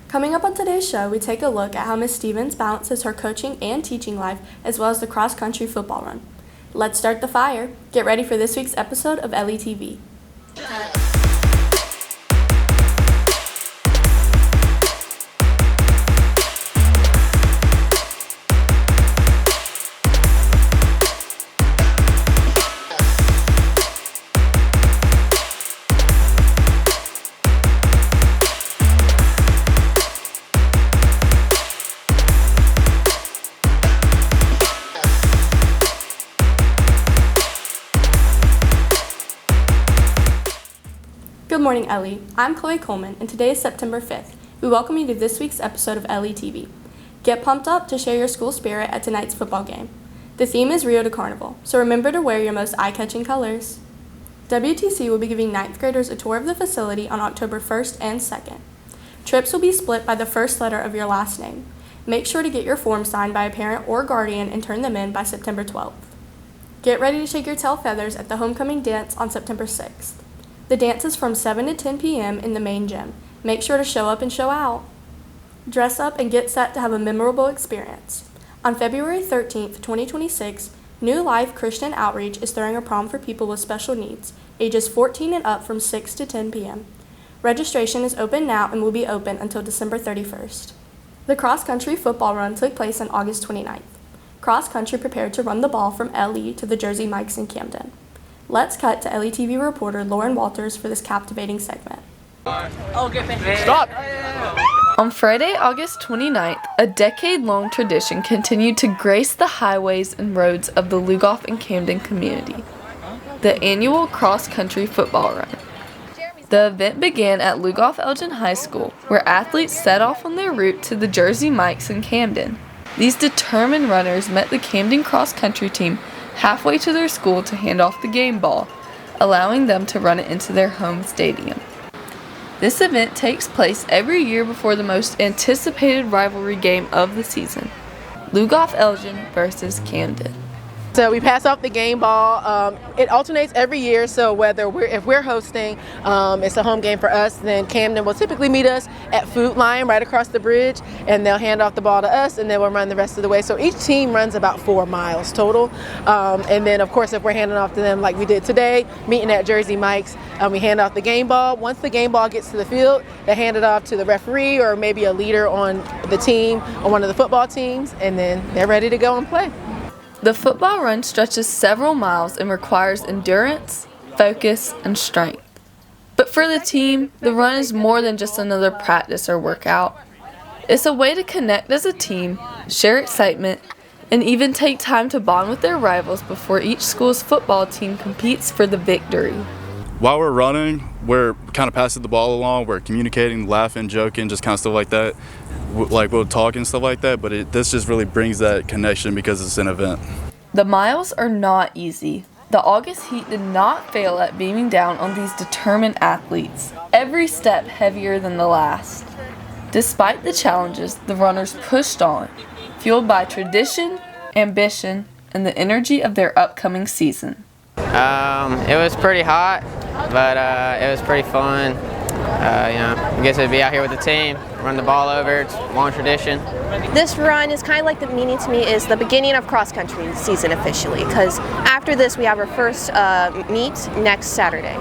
Coming up on today's show, we take a look at how Miss Stevens balances her coaching and teaching life as well as the cross-country football run. Let's start the fire. Get ready for this week's episode of LETV. Good morning, Ellie. I'm Chloe Coleman, and today is September 5th. We welcome you to this week's episode of LETV. Get pumped up to share your school spirit at tonight's football game. The theme is Rio de Carnival, so remember to wear your most eye-catching colors. WTC will be giving 9th graders a tour of the facility on October 1st and 2nd. Trips will be split by the first letter of your last name. Make sure to get your forms signed by a parent or guardian and turn them in by September 12th. Get ready to shake your tail feathers at the homecoming dance on September 6th. The dance is from 7 to 10 p.m. in the main gym. Make sure to show up and show out. Dress up and get set to have a memorable experience. On February 13th, 2026, New Life Christian Outreach is throwing a prom for people with special needs, ages 14 and up from 6 to 10 p.m. Registration is open now and will be open until December 31st. The cross-country football run took place on August 29th. Cross-country prepared to run the ball from LE to the Jersey Mikes in Camden. Let's cut to LETV reporter Lauren Walters for this captivating segment. Stop! On Friday, August 29th, a decade-long tradition continued to grace the highways and roads of the Lugoff and Camden community, the annual cross-country football run. The event began at Lugoff-Elgin High School, where athletes set off on their route to the Jersey Mikes in Camden. These determined runners met the Camden cross-country team halfway to their school to hand off the game ball, allowing them to run it into their home stadium. This event takes place every year before the most anticipated rivalry game of the season, Lugoff-Elgin versus Camden. So we pass off the game ball. It alternates every year, so if we're hosting, it's a home game for us, then Camden will typically meet us at Food Lion right across the bridge, and they'll hand off the ball to us, and then we'll run the rest of the way. So each team runs about 4 miles total. And then, of course, if we're handing off to them like we did today, meeting at Jersey Mikes, we hand off the game ball. Once the game ball gets to the field, they hand it off to the referee or maybe a leader on the team or one of the football teams, and then they're ready to go and play. The football run stretches several miles and requires endurance, focus, and strength. But for the team, the run is more than just another practice or workout. It's a way to connect as a team, share excitement, and even take time to bond with their rivals before each school's football team competes for the victory. While we're running, we're kind of passing the ball along, we're communicating, laughing, joking, just kind of stuff like that. Like we'll talk and stuff like that, but this just really brings that connection because it's an event. The miles are not easy. The August heat did not fail at beaming down on these determined athletes, every step heavier than the last. Despite the challenges, the runners pushed on, fueled by tradition, ambition, and the energy of their upcoming season. It was pretty hot, but it was pretty fun. I guess I'd be out here with the team, run the ball over. It's a long tradition. This run is kind of like the meaning to me is the beginning of cross-country season officially, because after this we have our first meet next Saturday.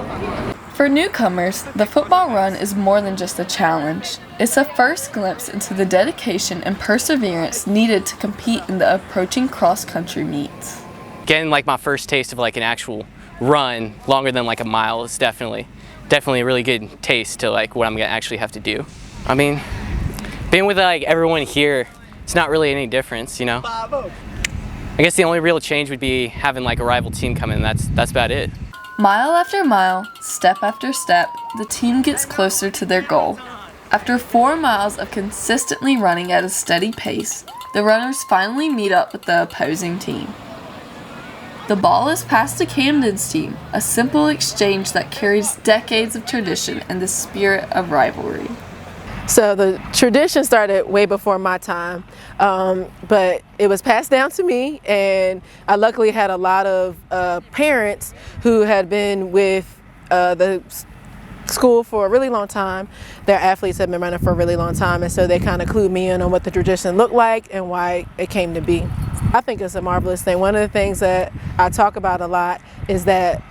For newcomers, the football run is more than just a challenge. It's a first glimpse into the dedication and perseverance needed to compete in the approaching cross-country meets. Getting like my first taste of like an actual run longer than like a mile is definitely a really good taste to like what I'm gonna actually have to do. I mean, being with like everyone here, it's not really any difference, you know. I guess the only real change would be having like a rival team come in. That's about it. Mile after mile, step after step, the team gets closer to their goal. After 4 miles of consistently running at a steady pace, the runners finally meet up with the opposing team. The ball is passed to Camden's team, a simple exchange that carries decades of tradition and the spirit of rivalry. So the tradition started way before my time, but it was passed down to me, and I luckily had a lot of parents who had been with the school for a really long time. Their athletes have been running for a really long time, and so they kind of clued me in on what the tradition looked like and why it came to be. I think it's a marvelous thing. One of the things that I talk about a lot is that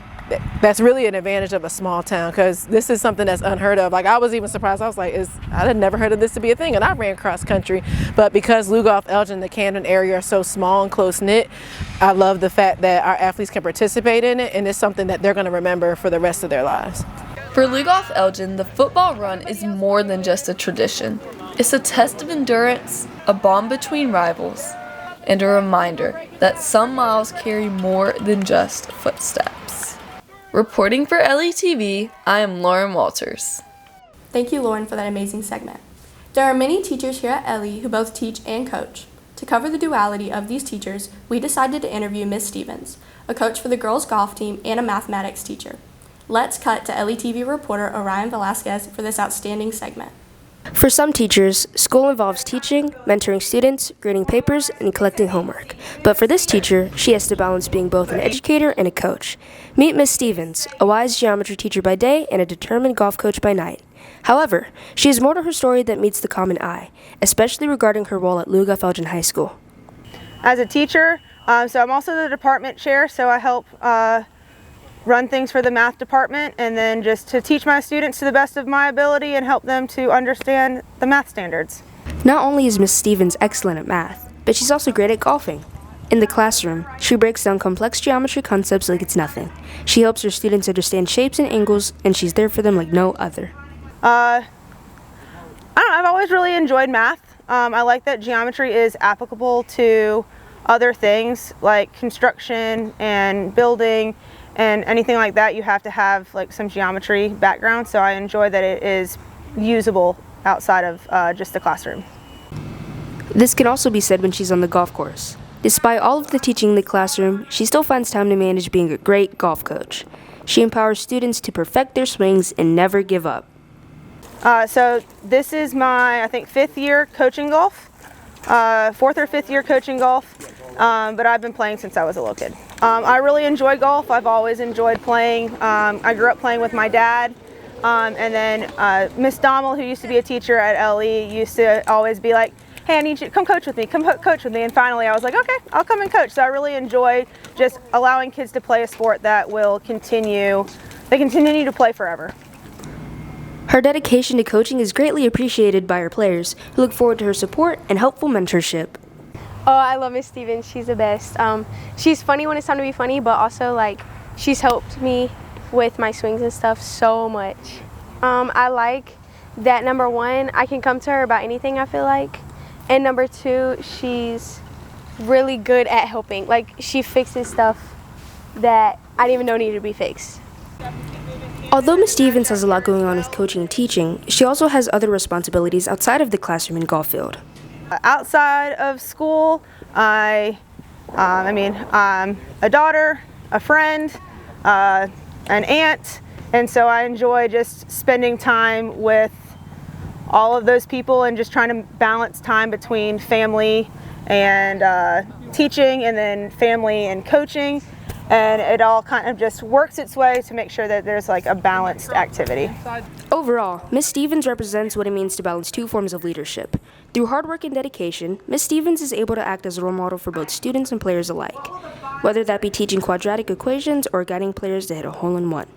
that's really an advantage of a small town, because this is something that's unheard of. Like, I was even surprised. I was like, I had never heard of this to be a thing, and I ran cross country. But because Lugoff-Elgin, the Camden area, are so small and close knit, I love the fact that our athletes can participate in it, and it's something that they're going to remember for the rest of their lives. For Lugoff-Elgin, the football run is more than just a tradition. It's a test of endurance, a bond between rivals, and a reminder that some miles carry more than just footsteps. Reporting for LETV, I am Lauren Walters. Thank you, Lauren, for that amazing segment. There are many teachers here at LE who both teach and coach. To cover the duality of these teachers, we decided to interview Ms. Stevens, a coach for the girls' golf team and a mathematics teacher. Let's cut to LETV reporter Orion Velasquez for this outstanding segment. For some teachers, school involves teaching, mentoring students, grading papers, and collecting homework. But for this teacher, she has to balance being both an educator and a coach. Meet Ms. Stevens, a wise geometry teacher by day and a determined golf coach by night. However, she has more to her story that meets the common eye, especially regarding her role at Lugoff-Elgin High School. As a teacher, so I'm also the department chair, so I help run things for the math department, and then just to teach my students to the best of my ability and help them to understand the math standards. Not only is Ms. Stevens excellent at math, but she's also great at golfing. In the classroom, she breaks down complex geometry concepts like it's nothing. She helps her students understand shapes and angles, and she's there for them like no other. I don't know, I've always really enjoyed math. I like that geometry is applicable to other things like construction and building and anything like that. You have to have like some geometry background, so I enjoy that it is usable outside of just the classroom. This can also be said when she's on the golf course. Despite all of the teaching in the classroom, she still finds time to manage being a great golf coach. She empowers students to perfect their swings and never give up. So this is my, I think, 5th year coaching golf, 4th or 5th year coaching golf, but I've been playing since I was a little kid. I really enjoy golf. I've always enjoyed playing. I grew up playing with my dad, and then Miss Dommel, who used to be a teacher at LE, used to always be like, hey, I need you to come coach with me, coach with me. And finally I was like, okay, I'll come and coach. So I really enjoy just allowing kids to play a sport that will continue to play forever. Her dedication to coaching is greatly appreciated by her players, who look forward to her support and helpful mentorship. Oh, I love Miss Stevens. She's the best. She's funny when it's time to be funny, but also like she's helped me with my swings and stuff so much. I like that, number one, I can come to her about anything, I feel like. And number two, she's really good at helping. Like, she fixes stuff that I didn't even know needed to be fixed. Although Ms. Stevens has a lot going on with coaching and teaching, she also has other responsibilities outside of the classroom and golf field. Outside of school, I'm a daughter, a friend, an aunt, and so I enjoy just spending time with all of those people and just trying to balance time between family and teaching, and then family and coaching, and it all kind of just works its way to make sure that there's like a balanced activity. Overall, Ms. Stevens represents what it means to balance two forms of leadership. Through hard work and dedication, Ms. Stevens is able to act as a role model for both students and players alike, whether that be teaching quadratic equations or guiding players to hit a hole-in-one.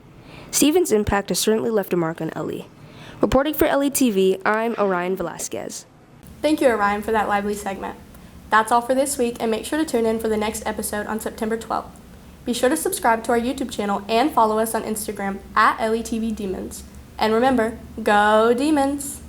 Stevens' impact has certainly left a mark on LE. Reporting for LETV, I'm Orion Velasquez. Thank you, Orion, for that lively segment. That's all for this week, and make sure to tune in for the next episode on September 12th. Be sure to subscribe to our YouTube channel and follow us on Instagram at LETV Demons. And remember, go Demons!